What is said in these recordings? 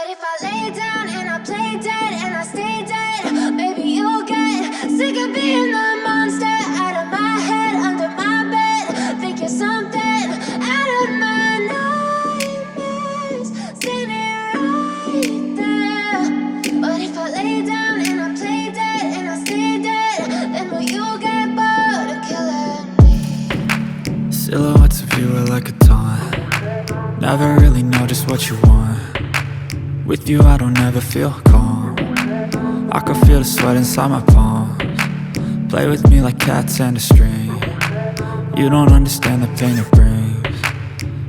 But if I lay down and I play dead and I stay dead, maybe you'll get sick of being the monster out of my head, under my bed, thinking something out of my nightmares, standing right there. But if I lay down and I play dead and I stay dead, then will you get bored of killing me? Silhouettes of you are like a taunt. Never really know just what you want. With you I don't ever feel calm. I can feel the sweat inside my palms. Play with me like cats and a string. You don't understand the pain it brings.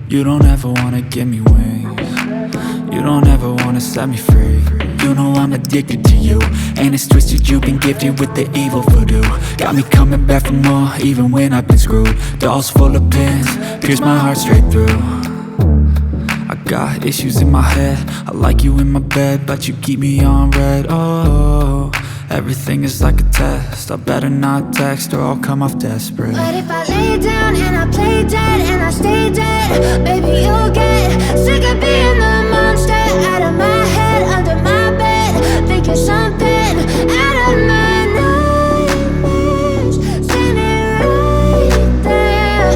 You don't ever wanna give me wings. You don't ever wanna set me free. You know I'm addicted to you, and it's twisted, you've been gifted with the evil voodoo. Got me coming back for more, even when I've been screwed. Dolls full of pins, pierce my heart straight through. I got issues in my head, I like you in my bed, but you keep me on red. Oh, everything is like a test. I better not text or I'll come off desperate. But if I lay down and I play dead and I stay dead, baby you'll get sick of being the monster out of my head, under my bed, thinking something out of my nightmares, standing right there.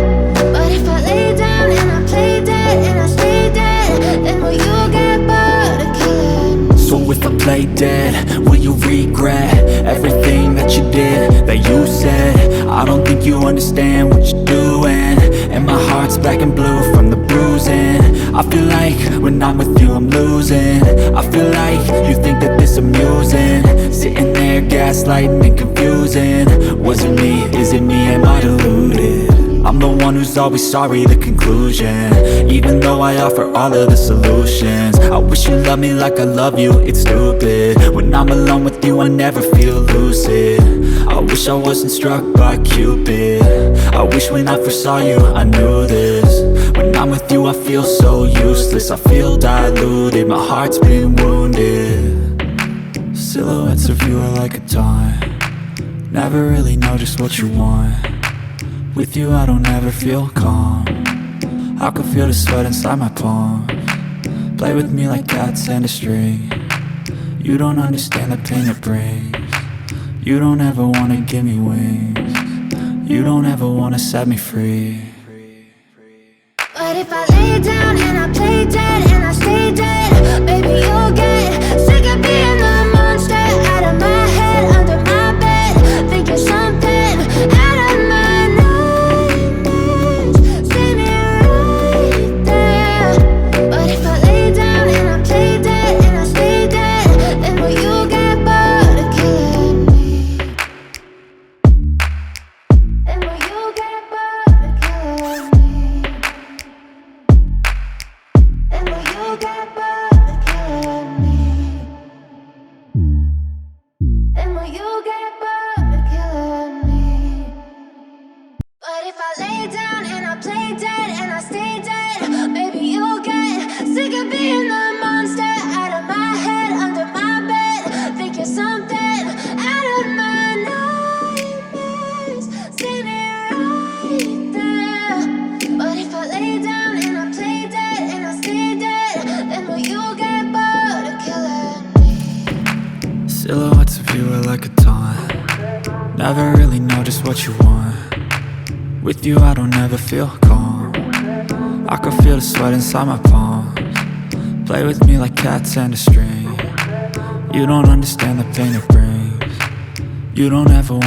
But if I lay down and I play dead and I stay dead, then will you get bored of killing me? So if I play dead, will you regret everything that you did, that you said? I don't think you understand what you're doing, and my heart's black and blue from the bruising. I feel like when I'm with you I'm losing. I feel like you think that this amusing, sitting there gaslighting and confusing. Was it me? Is it me? Am I deluded? I'm the one who's always sorry, the conclusion, even though I offer all of the solutions. I wish you loved me like I love you, it's stupid. When I'm alone with you I never feel lucid. I wish I wasn't struck by Cupid. I wish when I first saw you I knew this. When I'm with you I feel so useless, I feel diluted, my heart's been wounded. Silhouettes of you are like a taunt. Never really know just what you want. With you I don't ever feel calm. I can feel the sweat inside my palms. Play with me like cats and a string. You don't understand the pain it brings. You don't ever wanna give me wings. You don't ever wanna set me free. But if I lay down and I play dead and I stay dead, baby you'll get sick of being the monster out of my head, under my bed, thinking something out of my nightmares, standing right there. But if I lay down and I play dead and I stay dead, then will you get bored of killing me? Then will you get bored of killing me? Then will you get bored of killing me? Then will you get bored of killing me? But if I lay down and I play dead and I stay dead, maybe you'll get sick of being the monster out of my head, under my bed, thinking something out of my nightmares, standing right there. But if I lay down and I play dead and I stay dead, then will you get bored of killing me? Silhouettes of you are like a taunt. Never really know just what you want. With you I don't ever feel calm. I can feel the sweat inside my palms. Play with me like cats and a string. You don't understand the pain it brings. You don't ever want